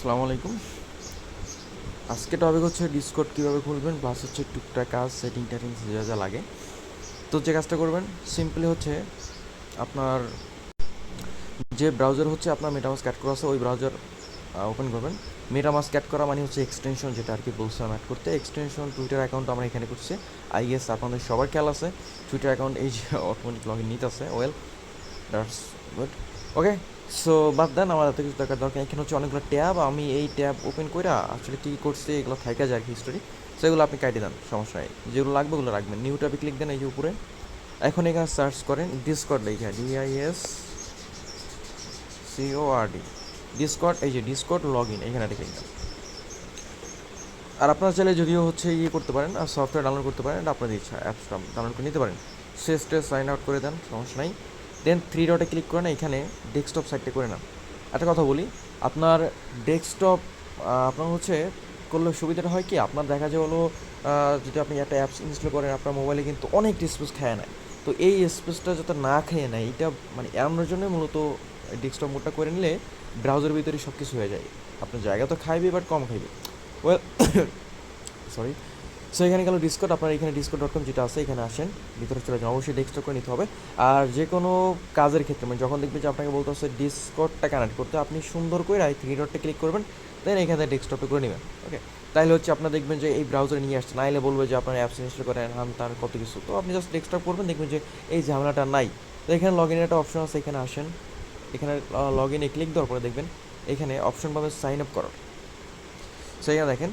আসসালামু আলাইকুম। আজকে টপিক হচ্ছে ডিসকর্ড কীভাবে খুলবেন, প্লাস হচ্ছে টুকটাক কাজ সেটিং টেটিংস যা যা লাগে। তো যে কাজটা করবেন সিম্পলি হচ্ছে আপনার যে ব্রাউজার হচ্ছে আপনার মেটামাস্ক অ্যাড করা আছে ওই ব্রাউজার ওপেন করবেন। মেটামাস্ক অ্যাড করা মানে হচ্ছে এক্সটেনশন, যেটা আর কি বলছিলাম অ্যাড করতে। এক্সটেনশন টুইটার অ্যাকাউন্ট আমরা এখানে করছি। আই গেস আপনাদের সবার খেয়াল আছে টুইটার অ্যাকাউন্ট এই যে অটোমেটিক লগ ইন নিতে আছে। Well, that's good. Okay, so বাদ দেন, আমার এত কিছু দরকার। এখানে হচ্ছে অনেকগুলো ট্যাব, আমি এই ট্যাব ওপেন করে আসলে কী করছি এগুলো থাইকা যায় আর কি হিস্টোরি, সেগুলো আপনি কাটিয়ে দেন, সমস্যা নেই। যেগুলো লাগবে ওগুলো রাখবেন। নিউ ট্যাবে ক্লিক দেন এই যে উপরে। এখন এখানে সার্চ করেন ডিসকর্ড, লেখা DISCORD, ডিসকর্ড। এই যে ডিসকর্ড লগ ইন, এখানে ক্লিক দেন। আর আপনারা চাইলে যদিও হচ্ছে ইয়ে করতে পারেন, আর সফটওয়্যার ডাউনলোড করতে পারেন, আপনাদের ইচ্ছা অ্যাপসটা ডাউনলোড করে নিতে পারেন। শেষে সাইন আউট করে দেন, সমস্যা নাই। দেন থ্রি ডটে ক্লিক করেন, এখানে ডেস্কটপ সাইটটা করে নেন। একটা কথা বলি, আপনার ডেস্কটপ আপনার হচ্ছে করলে সুবিধাটা হয় কি, আপনার দেখা যায় হলো যদি আপনি একটা অ্যাপস ইনস্টল করেন আপনার মোবাইলে কিন্তু অনেক স্পেস খেয়ে নেয়। তো এই স্পেসটা যাতে না খেয়ে নেয়, এটা মানে এড়ানোর জন্য মূলত ডেস্কটপ মোডটা করে নিলে ব্রাউজারের ভিতরে সব কিছু হয়ে যায়। আপনার জায়গা তো খাইবে বাট কম খাইবে। Well, sorry. সো এখানে গেল ডিসকর্ড। আপনার এখানে discord.com যেটা আছে এখানে আসেন, ভিতরে চলে যান। অবশ্যই ডেস্কটপ করে নিতে হবে। আর যে কোনো কাজের ক্ষেত্রে মানে যখন দেখবেন যে আপনাকে বলতে হচ্ছে ডিসকর্ডটা কানেক্ট করতে, আপনি সুন্দর করে এই থ্রি ডটে ক্লিক করবেন, দেন এখানে ডেস্কটপে করে নেবেন। ওকে, তাহলে হচ্ছে আপনার দেখবেন যে এই ব্রাউজারে নিয়ে আসছে। নাইলে বলবে যে আপনার অ্যাপস ইনস্টল করেন হান তার কত কিছু। তো আপনি জাস্ট ডেস্কটপ করবেন, দেখবেন যে এই ঝামেলাটা নাই। তো এখানে লগ ইনের একটা অপশন আছে, এখানে আসেন। এখানে লগ ইনে ক্লিক দেওয়ার পরে দেখবেন এখানে অপশন পাবেন সাইন আপ করার। সেই দেখেন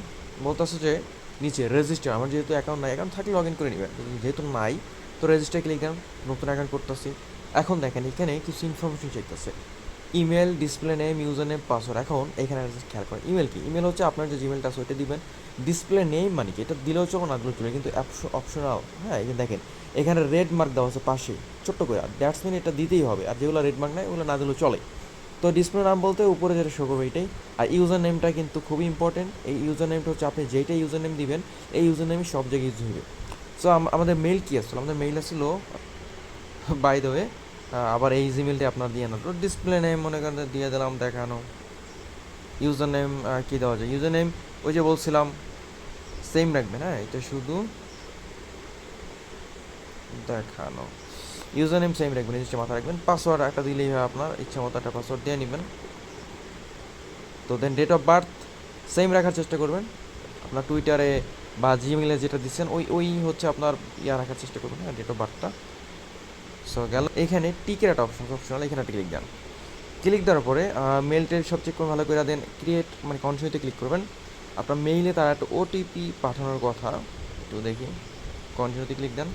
বলতেছে যে নিচে রেজিস্টার। আমার যেহেতু অ্যাকাউন্ট নাই, অ্যাকাউন্ট থাকলে লগ ইন করে নেবেন, যেহেতু নাই তো রেজিস্টার ক্লিক দেন। নতুন অ্যাকাউন্ট করতেছি। এখন দেখেন এখানে কিছু ইনফরমেশন চাইতেছে, email, display name, user name, password. এখন এখানে খেয়াল করেন ইমেল কি, ইমেল হচ্ছে আপনার যে জিমেলটা আছে ওইটা দিবেন। ডিসপ্লে নেম মানে কি, এটা দিলেও চলো না দিলেও চলে, কিন্তু অপশনাল। হ্যাঁ, এখানে দেখেন এখানে রেড মার্ক দেওয়া আছে পাশে ছোট্ট করে, দ্যাটস মিন এটা দিতেই হবে। আর যেগুলো রেড মার্ক নাই ওগুলো না দিলেও চলে। তো ডিসপ্লে নাম বলতে উপরে যেটা শো করবে এটাই। আর ইউজার নেমটা কিন্তু খুবই ইম্পর্টেন্ট। এই ইউজার নেমটা হচ্ছে আপনি যেইটা ইউজার নেম দিবেন এই ইউজার নেমই সব জায়গায় ইউজ হবে। সো আমাদের মেইল কী আসলো, আমাদের মেইল আসলো বাই দ্য ওয়ে, আবার এই জিমেলটা আপনার দিয়ে না। তো ডিসপ্লে নেম মনে করেন দিয়ে দিলাম দেখানো। ইউজার নেম কী দেওয়া যায়, ইউজার নেম ওই যে বলছিলাম সেম রাখবেন। হ্যাঁ, এটা শুধু দেখানো, ইউজার নেম সেম রাখবেন, এই জিনিসটা মাথায় রাখবেন। পাসওয়ার্ড একটা দিলেই হয়, আপনার ইচ্ছা মতো একটা পাসওয়ার্ড দিয়ে নেবেন। তো দেন ডেট অফ বার্থ সেম রাখার চেষ্টা করবেন। আপনার টুইটারে বা জিমেলে যেটা দিচ্ছেন ওই ওই হচ্ছে আপনার রাখার চেষ্টা করবেন, হ্যাঁ, ডেট অফ বার্থটা। সো গেল। এখানে টিকের একটা অপশনাল, এখানে একটা ক্লিক দেন। ক্লিক দেওয়ার পরে মেলটের সব চেক করে ভালো করে দেন। ক্রিয়েট মানে কন্টিনিউতে ক্লিক করবেন। আপনার মেইলে তারা একটা ওটিপি পাঠানোর কথা, তো দেখি কন্টিনিউতে ক্লিক দেন।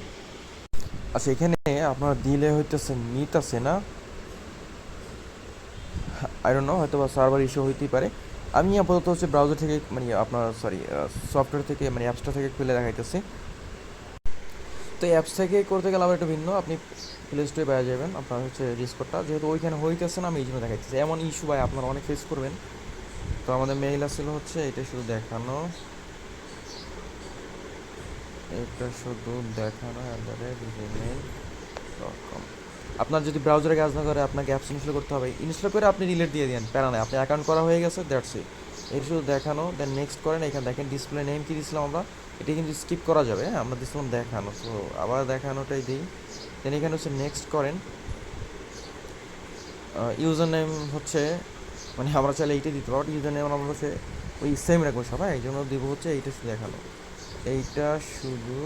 আচ্ছা, এখানে আপনার দিলে হইতেছে নিতেছে না, আই ডোন্ট নো, হয়তো বা সার্ভার ইস্যু হইতেই পারে। আমি আপাতত হচ্ছে ব্রাউজার থেকে মানে আপনার সরি সফটওয়্যার থেকে মানে অ্যাপসটা থেকে খুলে দেখাইতেছি। তো অ্যাপস থেকে করতে গেলে আবার একটু ভিন্ন, আপনি প্লে স্টোরে পেয়ে যাবেন আপনার হচ্ছে ডিসকর্ডটা, যেহেতু ওইখানে হইতেছে না আমি এই জন্য দেখাইতেছি। এমন ইস্যু ভাই আপনারা অনেক ফেস করবেন। তো আমাদের মেইল আসছিল হচ্ছে এটা শুধু দেখানো, এটা শুধু দেখানো gmail.com। আপনার যদি ব্রাউজারে কাজ না করে আপনাকে অ্যাপস ইনস্টল করতে হবে। ইনস্টল করে আপনি রিলেট দিয়ে দেন, প্যারা নেই, আপনার অ্যাকাউন্ট করা হয়ে গেছে, দ্যাটস ইট। এটা শুধু দেখানো, দেন নেক্সট করেন। এখানে দেখেন ডিসপ্লে নেম কি দিয়েছিলাম আমরা, এটা কিন্তু স্কিপ করা যাবে। হ্যাঁ, আমরা দিয়েছিলাম দেখানো, তো আবার দেখানোটাই দিই। দেন এখানে হচ্ছে নেক্সট করেন। ইউজার নেম হচ্ছে মানে আমরা চাইলে এইটাই দিতে পারবো, ইউজার নেম আমরা হচ্ছে ওই সেম রাখবো সবাই, এই জন্য দিব হচ্ছে এইটা শুধু দেখানো, এইটা শুধু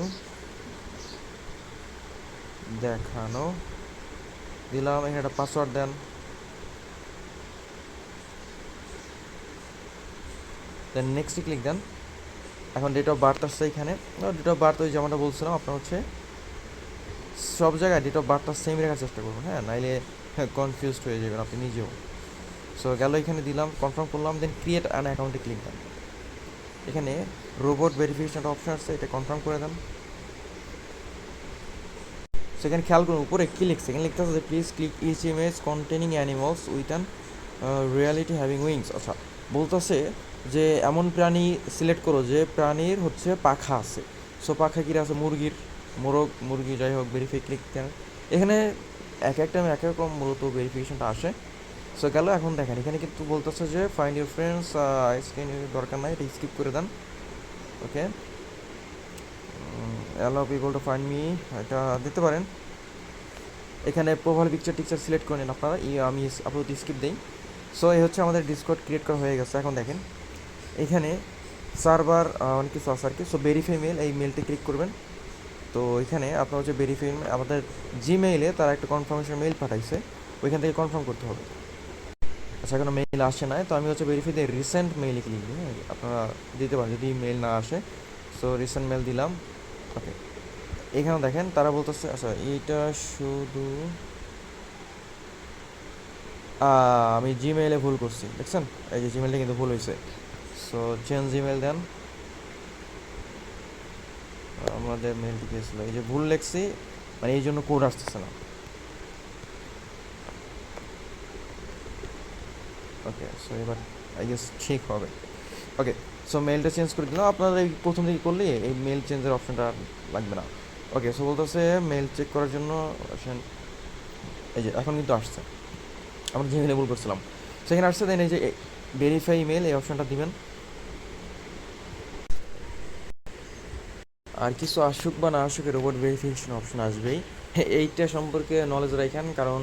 দেখানো দিলাম। এখানে একটা পাসওয়ার্ড দেন, দেন নেক্সটে ক্লিক দেন। এখন ডেট অফ বার্থ আসছে এখানে। ডেট অফ বার্থ ওই যেমনটা বলছিলাম আপনার হচ্ছে সব জায়গায় ডেট অফ বার্থটা সেম রাখার চেষ্টা করবেন। হ্যাঁ, নাইলে কনফিউজড হয়ে যাবেন আপনি নিজেও। সো গেল, এখানে দিলাম, কনফার্ম করলাম, দেন ক্রিয়েট অ্যান অ্যাকাউন্টে ক্লিক দেন। এখানে রোবট ভেরিফিকেশন অপশন আসছে, এটা কনফার্ম করে দেন। সেখানে খেয়াল করুন উপরে কী লিখছে, এখানে লিখতে আছে যে please click each image containing animals with an reality having wings. আচ্ছা, বলতেছে যে এমন প্রাণী সিলেক্ট করো যে প্রাণীর হচ্ছে পাখা আছে। সো পাখা কী আছে, মুরগির, মোরগ, মুরগি, যাই হোক, ভেরিফাই ক্লিক দেন। এখানে এক এক টাইমে এক এক রকম মূলত ভেরিফিকেশনটা আসে। সো গেল। এখন দেখেন এখানে কিন্তু বলতেছে যে ফাইন্ড ইউর ফ্রেন্ডস, স্ক্রিন দরকার নাই, এটা স্কিপ করে দেন। Okay, allow people to find me, এটা দিতে পারেন। এখানে প্রোফাইল পিকচার টিকচার সিলেক্ট করে নিন আপনারা, আমি আপাতত স্কিপ দিই। সো এই হচ্ছে আমাদের ডিসকর্ড ক্রিয়েট করা হয়ে গেছে। এখন দেখেন এখানে সার্ভার অনেক কিছু আছে আর কি। সো ভেরিফাই মেল, এই মেলটি ক্লিক করবেন। তো এখানে আপনার হচ্ছে ভেরিফাই, আমাদের জিমেইলে তারা একটা কনফার্মেশন মেইল পাঠাইছে, ওইখান থেকে কনফার্ম করতে হবে। আচ্ছা, এখনো মেইল আসে নাই, তো আমি হচ্ছে ভেরিফাই দিয়ে রিসেন্ট মেইলে ক্লিক দিই। আপনারা দিতে পারেন যদি মেইল না আসে। সো রিসেন্ট মেল দিলাম। ওকে, এখানে দেখেন তারা বলতেছে, আচ্ছা এইটা শুধু আমি জিমেইলে ভুল করছি, দেখছেন এই যে জিমেইলটা কিন্তু ভুল হয়েছে। সো চেঞ্জ জিমেইল দেন। আমাদের মেইলটি গিয়েছিল, এই যে ভুল লেখছি, মানে এই জন্য কোড আসতেছে না। ওকে, সো এবার আই গেস ঠিক হবে। ওকে, সো মেলটা চেঞ্জ করে দিলাম। আপনারা এই প্রথম দিকে করলে এই মেল চেঞ্জের অপশনটা লাগবে না। ওকে, সো বলতেছে মেল চেক করার জন্য আসেন। এই যে এখন কিন্তু আসছে, আমরা জিমেলে ভুল করছিলাম, সেখানে আসছে। দেন এই যে ভেরিফাই ইমেল, এই অপশনটা দিবেন। আর কিছু আসুক বা না আসুক, রোবট ভেরিফিকেশন অপশন আসবেই। এইটা সম্পর্কে নলেজ রাখেন, কারণ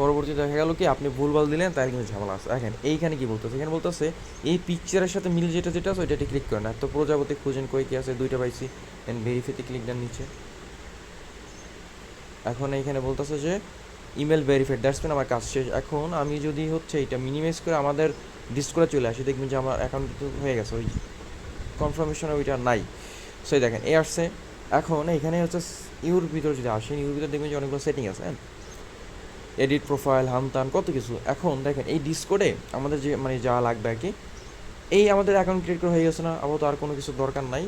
পরবর্তীতে দেখা গেল কি আপনি ভুলভাল দিলেন, তাই কিন্তু ঝামেলা আছে। দেখেন এইখানে কি বলতেছে, এখানে বলতেছে এই পিকচারের সাথে মিল যেটা যেটা আছে ওইটাতে ক্লিক করেন। এত প্রজাপতি খুঁজেন কই কি আছে, দুইটা পাইছি। দেন ভেরিফাইতে ক্লিক দেন নিচে। এখন এইখানে বলতেছে যে ইমেল ভেরিফাইড, দ্যাটস মিন আমার কাজ শেষ। এখন আমি যদি হচ্ছে এটা মিনিমাইজ করে আমাদের ডিসকর্ডে চলে আসি, দেখবেন যে আমার অ্যাকাউন্ট হয়ে গেছে, ওই কনফার্মেশন ওইটা নাই। সেই দেখেন এই আসছে। এখন এখানে হচ্ছে ইউর ভিতরে যদি আসেন, ইউর ভিতরে দেখবেন যে অনেকগুলো সেটিং আছে, হ্যাঁ, এডিট প্রোফাইল, হামতান, কত কিছু। এখন দেখেন এই ডিসকর্ডে আমাদের যে মানে যা লাগবে আর কি, এই আমাদের অ্যাকাউন্ট ক্রিয়েট করা হয়ে গেছে না, আপাতত আর কোনো কিছু দরকার নাই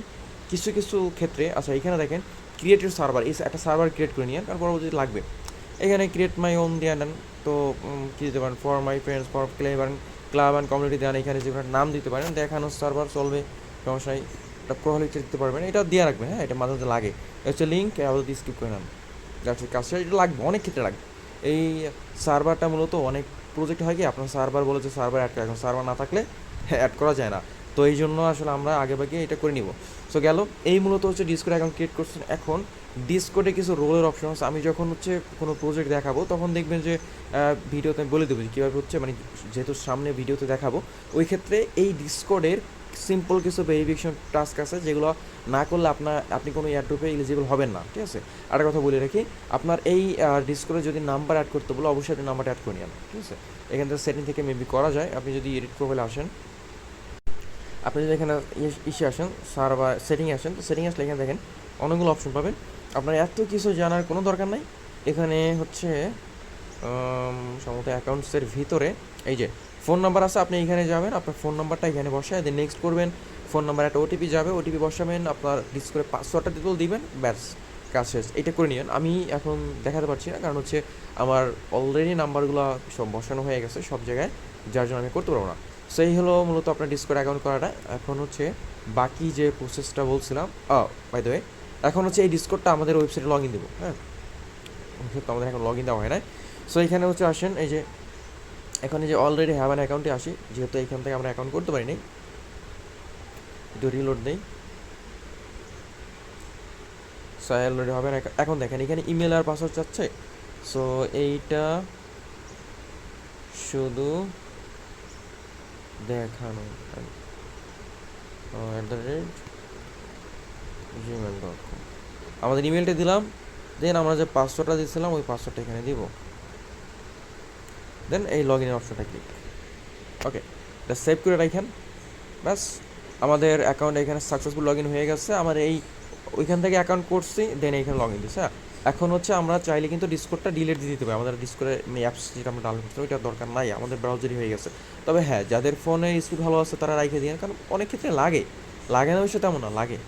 কিছু কিছু ক্ষেত্রে। আচ্ছা, এখানে দেখেন ক্রিয়েটেড সার্ভার, এই একটা সার্ভার ক্রিয়েট করে নিয়ে, কারণ পরবর্তী লাগবে। এখানে ক্রিয়েট মাই ওন দিয়ে নেন। তো কী দিতে পারেন, for my friends, for club and community দেন। এখানে যে নাম দিতে পারেন, দেখানো সার্ভার চলবে, সমস্যা নেই। একটা প্রোফাইল পিকচার দিতে পারবেন, এটা দিয়ে রাখবেন। হ্যাঁ, এটা মাঝে মাঝে লাগে, হচ্ছে লিঙ্ক আপাতত স্কিপ করে নেন। যাচ্ছে কাজটা এটা লাগবে, অনেক ক্ষেত্রে লাগবে। এই সার্ভারটা মূলত অনেক প্রজেক্ট হয় কি আপনার সার্ভার বলেছে সার্ভার অ্যাড করে, এখন সার্ভার না থাকলে অ্যাড করা যায় না। তো এই জন্য আসলে আমরা আগে ভাগে এটা করে নিব। সো গেল, এই মূলত হচ্ছে ডিসকোড অ্যাকাউন্ট ক্রিয়েট করছেন। এখন ডিসকোডে কিছু রোলের অপশন আছে, আমি যখন হচ্ছে কোনো প্রজেক্ট দেখাবো তখন দেখবেন যে ভিডিওতে আমি বলে দেবো যে কীভাবে হচ্ছে, মানে যেহেতু সামনে ভিডিওতে দেখাবো, ওই ক্ষেত্রে এই ডিসকোডের সিম্পল কিছু ভেরিফিকেশন টাস্ক আছে, যেগুলো না করলে আপনি কোনো এয়ারড্রপে এলিজিবল হবেন না। ঠিক আছে, আর কথা বলে রাখি, আপনার এই ডিসকোডে যদি নাম্বার অ্যাড করতে বলো, অবশ্যই আপনি নাম্বারটা অ্যাড করে নিন। ঠিক আছে, এখান থেকে সেটিং থেকে মেবি করা যায়। আপনি যদি এডিট প্রোফাইলে আসেন, আপনি যদি এখানে ইসে আসেন, সার্ভার সেটিংয়ে আসেন, তো সেটিং আসলে এখানে দেখেন অনেকগুলো অপশন পাবেন। আপনার এত কিছু জানার কোনো দরকার নাই। এখানে হচ্ছে সম্ভবত অ্যাকাউন্টসের ভিতরে এই যে ফোন নাম্বার আছে, আপনি এখানে যাবেন, আপনার ফোন নাম্বারটা এখানে বসায় দেন নেক্সট করবেন। ফোন নাম্বার একটা ওটিপি যাবে, ওটিপি বসাবেন, আপনার ডিসকোডে পাসওয়ার্ডটা দিবেন, ব্যাস কাজ শেষ। এটা করে নিন। আমি এখন দেখাতে পারছি না, কারণ হচ্ছে আমার অলরেডি নাম্বারগুলো সব বসানো হয়ে গেছে সব জায়গায়, যার জন্য আমি করতে পারবো না। সেই হলো মূলত আপনার ডিসকর্ড অ্যাকাউন্ট করাটা। এখন হচ্ছে বাকি যে প্রসেসটা বলছিলাম, বাই দ্য ওয়ে, এখন হচ্ছে এই ডিসকর্ডটা আমাদের ওয়েবসাইটে লগ ইন দেবো। হ্যাঁ, তো আমাদের এখন লগ ইন দেওয়া হয় না। সো এখানে হচ্ছে আসেন, এই যে এখন এই যে অলরেডি হ্যাভ অ্যান অ্যাকাউন্টে আসি, যেহেতু এখান থেকে আমরা অ্যাকাউন্ট করতে পারিনি, একটু রিলোড নেই। সো অলরেডি হবে না। এখন দেখেন এখানে ইমেল আর পাসওয়ার্ড চাচ্ছে। সো এইটা শুধু দেখানো @gmail.com, আমাদের ইমেলটা দিলাম। দেন আমরা যে পাসওয়ার্ডটা দিয়েছিলাম ওই পাসওয়ার্ডটা এখানে দিব। দেন এই লগ ইনের অপশনটা ক্লিক। ওকে, এটা সেভ করে রাখেন। ব্যাস, আমাদের অ্যাকাউন্ট এখানে সাকসেসফুল লগ ইন হয়ে গেছে। আমার এই ওইখান থেকে অ্যাকাউন্ট করছি, দেন এইখানে লগ ইন দিচ্ছে। হ্যাঁ, এখন হচ্ছে আমরা চাইলে কিন্তু ডিসকোডটা ডিলিট দিয়ে দিতে পারি। আমাদের ডিসকোডে অ্যাপস যেটা আমরা ডাউনলোড করছি ওইটার দরকার নাই, আমাদের ব্রাউজারই হয়ে গেছে। তবে হ্যাঁ, যাদের ফোনে স্পিড ভালো আছে তারা রাখে দিন, কারণ অনেক ক্ষেত্রে লাগে না, বিষয় তেমন না, লাগে।